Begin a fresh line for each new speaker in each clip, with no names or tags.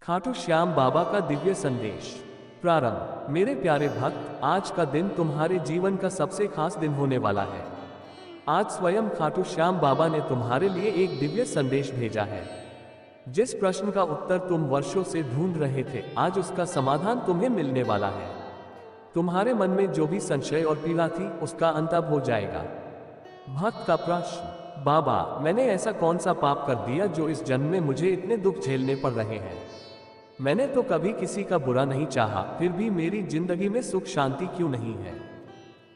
खाटू श्याम बाबा का दिव्य संदेश। प्रारंभ। मेरे प्यारे भक्त, आज का दिन तुम्हारे जीवन का सबसे खास दिन होने वाला है। आज स्वयं खाटू श्याम बाबा ने तुम्हारे लिए एक दिव्य संदेश भेजा है। जिस प्रश्न का उत्तर तुम वर्षों से ढूंढ रहे थे, आज उसका समाधान तुम्हें मिलने वाला है। तुम्हारे मन में जो भी संशय और पीड़ा थी, उसका अंत अब हो जाएगा। भक्त का प्रश्न। बाबा, मैंने ऐसा कौन सा पाप कर दिया जो इस जन्म में मुझे इतने दुख झेलने पड़ रहे हैं? मैंने तो कभी किसी का बुरा नहीं चाहा, फिर भी मेरी जिंदगी में सुख शांति क्यों नहीं है?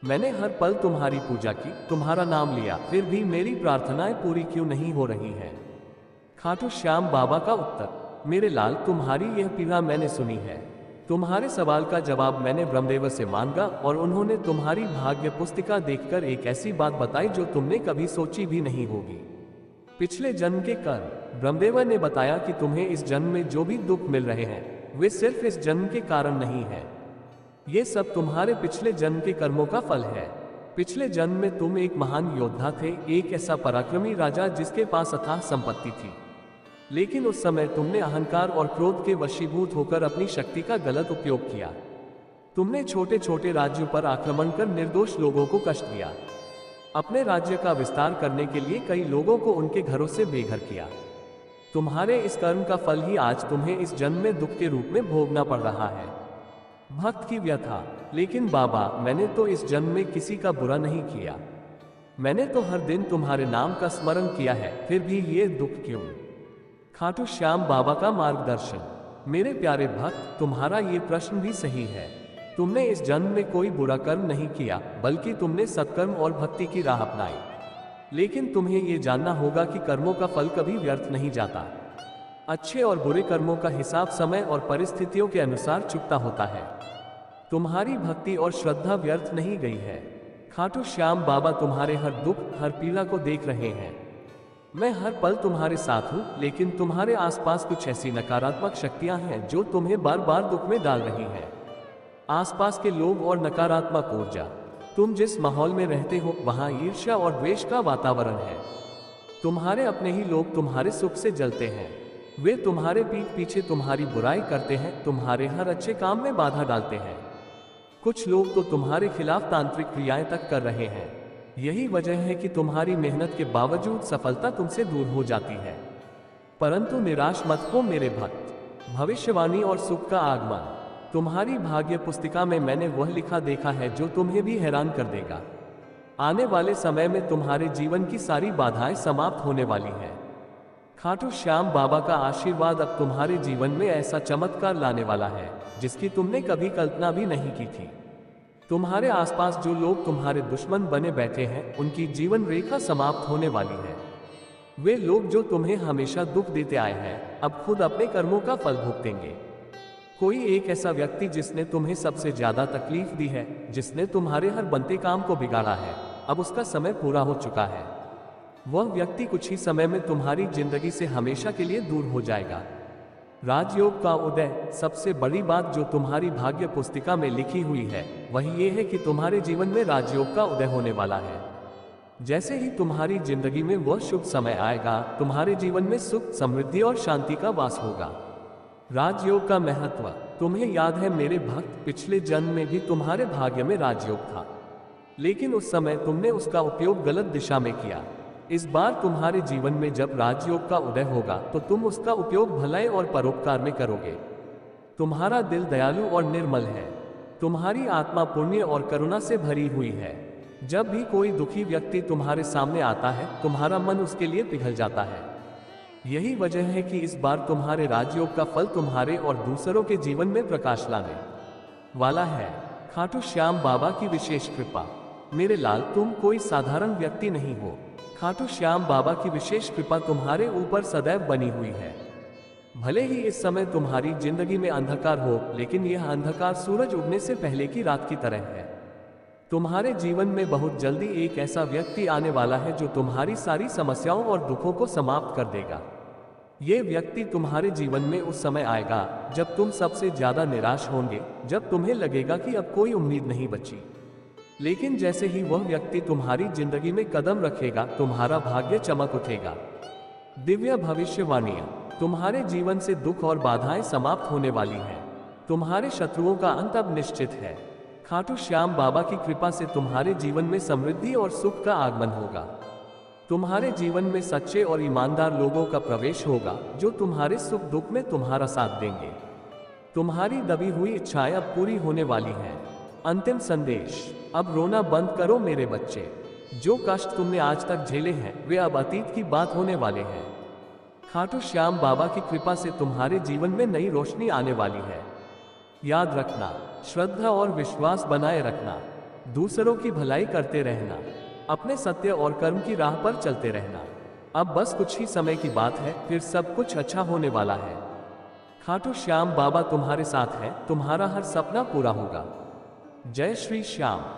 मैंने हर पल तुम्हारी पूजा की, तुम्हारा नाम लिया, फिर भी मेरी प्रार्थनाएं पूरी क्यों नहीं हो रही हैं? खाटू श्याम बाबा का उत्तर। मेरे लाल, तुम्हारी यह पीड़ा मैंने सुनी है। तुम्हारे सवाल का जवाब मैंने ब्रह्मदेव से मांगा और उन्होंने तुम्हारी भाग्य पुस्तिका देखकर एक ऐसी बात बताई जो तुमने कभी सोची भी नहीं होगी। पिछले जन्म के कर्म। ब्रह्मदेव ने बताया कि तुम्हें इस जन्म में जो भी दुख मिल रहे हैं, वे सिर्फ इस जन्म के कारण नहीं है। ये सब तुम्हारे पिछले जन्म के कर्मों का फल है। पिछले जन्म में तुम एक महान योद्धा थे, एक ऐसा पराक्रमी राजा जिसके पास अथाह संपत्ति थी। लेकिन उस समय तुमने अहंकार और क्रोध के वशीभूत होकर अपनी शक्ति का गलत उपयोग किया। तुमने छोटे छोटे राज्यों पर आक्रमण कर निर्दोष लोगों को कष्ट दिया। अपने राज्य का विस्तार करने के लिए कई लोगों को उनके घरों से बेघर किया। तुम्हारे इस कर्म का फल ही आज तुम्हें इस जन्म में दुख के रूप में भोगना पड़ रहा है। भक्त की व्यथा। लेकिन बाबा, मैंने तो इस जन्म में किसी का बुरा नहीं किया। मैंने तो हर दिन तुम्हारे नाम का स्मरण किया है, फिर भी ये दुख क्यों? खाटू श्याम बाबा का मार्गदर्शन। मेरे प्यारे भक्त, तुम्हारा ये प्रश्न भी सही है। तुमने इस जन्म में कोई बुरा कर्म नहीं किया, बल्कि तुमने सत्कर्म और भक्ति की राह अपनाई। लेकिन तुम्हें यह जानना होगा कि कर्मों का फल कभी व्यर्थ नहीं जाता। अच्छे और बुरे कर्मों का हिसाब समय और परिस्थितियों के अनुसार चुकता होता है। तुम्हारी भक्ति और श्रद्धा व्यर्थ नहीं गई है। खाटू श्याम बाबा तुम्हारे हर दुख, हर पीड़ा को देख रहे हैं। मैं हर पल तुम्हारे साथ हूँ, लेकिन तुम्हारे आसपास कुछ ऐसी नकारात्मक शक्तियां हैं जो तुम्हें बार बार दुख में डाल रही हैं। आसपास के लोग और नकारात्मक ऊर्जा। तुम जिस माहौल में रहते हो, वहां ईर्ष्या और द्वेष का वातावरण है। तुम्हारे अपने ही लोग तुम्हारे सुख से जलते हैं। वे तुम्हारे पीठ पीछे तुम्हारी बुराई करते हैं, तुम्हारे हर अच्छे काम में बाधा डालते हैं। कुछ लोग तो तुम्हारे खिलाफ तांत्रिक क्रियाएं तक कर रहे हैं। यही वजह है कि तुम्हारी मेहनत के बावजूद सफलता तुमसे दूर हो जाती है। परंतु निराश मत हो मेरे भक्त। भविष्यवाणी और सुख का आगमन। तुम्हारी भाग्य पुस्तिका में मैंने वह लिखा देखा है जो तुम्हें भी हैरान कर देगा। आने वाले समय में तुम्हारे जीवन की सारी बाधाएं समाप्त होने वाली हैं। खाटू श्याम बाबा का आशीर्वाद अब तुम्हारे जीवन में ऐसा चमत्कार लाने वाला है जिसकी तुमने कभी कल्पना भी नहीं की थी। तुम्हारे आसपास जो लोग तुम्हारे दुश्मन बने बैठे हैं, उनकी जीवन रेखा समाप्त होने वाली है। वे लोग जो तुम्हें हमेशा दुख देते आए हैं, अब खुद अपने कर्मों का फल भुगतेंगे। कोई एक ऐसा व्यक्ति जिसने तुम्हें सबसे ज्यादा तकलीफ दी है, जिसने तुम्हारे हर बनते काम को बिगाड़ा है, अब उसका समय पूरा हो चुका है। वह व्यक्ति कुछ ही समय में तुम्हारी जिंदगी से हमेशा के लिए दूर हो जाएगा। राजयोग का उदय। सबसे बड़ी बात जो तुम्हारी भाग्य पुस्तिका में लिखी हुई है, वह ये है कि तुम्हारे जीवन में राजयोग का उदय होने वाला है। जैसे ही तुम्हारी जिंदगी में वह शुभ समय आएगा, तुम्हारे जीवन में सुख, समृद्धि और शांति का वास होगा। राजयोग का महत्व। तुम्हें याद है मेरे भक्त, पिछले जन्म में भी तुम्हारे भाग्य में राजयोग था, लेकिन उस समय तुमने उसका उपयोग गलत दिशा में किया। इस बार तुम्हारे जीवन में जब राजयोग का उदय होगा, तो तुम उसका उपयोग भलाई और परोपकार में करोगे। तुम्हारा दिल दयालु और निर्मल है। तुम्हारी आत्मा पुण्य और करुणा से भरी हुई है। जब भी कोई दुखी व्यक्ति तुम्हारे सामने आता है, तुम्हारा मन उसके लिए पिघल जाता है। यही वजह है कि इस बार तुम्हारे राजयोग का फल तुम्हारे और दूसरों के जीवन में प्रकाश लाने वाला है। खाटू श्याम बाबा की विशेष कृपा। मेरे लाल, तुम कोई साधारण व्यक्ति नहीं हो। खाटू श्याम बाबा की विशेष कृपा तुम्हारे ऊपर सदैव बनी हुई है। भले ही इस समय तुम्हारी जिंदगी में अंधकार हो, लेकिन यह अंधकार सूरज उगने से पहले की रात की तरह है। तुम्हारे जीवन में बहुत जल्दी एक ऐसा व्यक्ति आने वाला है जो तुम्हारी सारी समस्याओं और दुखों को समाप्त कर देगा। ये व्यक्ति तुम्हारे जीवन में उस समय आएगा जब तुम सबसे ज्यादा निराश होंगे, जब तुम्हें लगेगा कि अब कोई उम्मीद नहीं बची। लेकिन जैसे ही वह व्यक्ति तुम्हारी जिंदगी में कदम रखेगा, तुम्हारा भाग्य चमक उठेगा। दिव्य भविष्यवाणियां। तुम्हारे जीवन से दुख और बाधाएं समाप्त होने वाली हैं। तुम्हारे शत्रुओं का अंत अब निश्चित है। खाटू श्याम बाबा की कृपा से तुम्हारे जीवन में समृद्धि और सुख का आगमन होगा। तुम्हारे जीवन में सच्चे और ईमानदार लोगों का प्रवेश होगा जो तुम्हारे सुख दुख में तुम्हारा साथ देंगे। तुम्हारी दबी हुई इच्छाएं अब पूरी होने वाली हैं। अंतिम संदेश, अब रोना बंद करो मेरे बच्चे। जो कष्ट तुमने आज तक झेले हैं वे अब अतीत की बात होने वाले हैं। खाटू श्याम बाबा की कृपा से तुम्हारे जीवन में नई रोशनी आने वाली है। याद रखना, श्रद्धा और विश्वास बनाए रखना, दूसरों की भलाई करते रहना, अपने सत्य और कर्म की राह पर चलते रहना। अब बस कुछ ही समय की बात है, फिर सब कुछ अच्छा होने वाला है। खाटू श्याम बाबा तुम्हारे साथ है, तुम्हारा हर सपना पूरा होगा। जय श्री श्याम।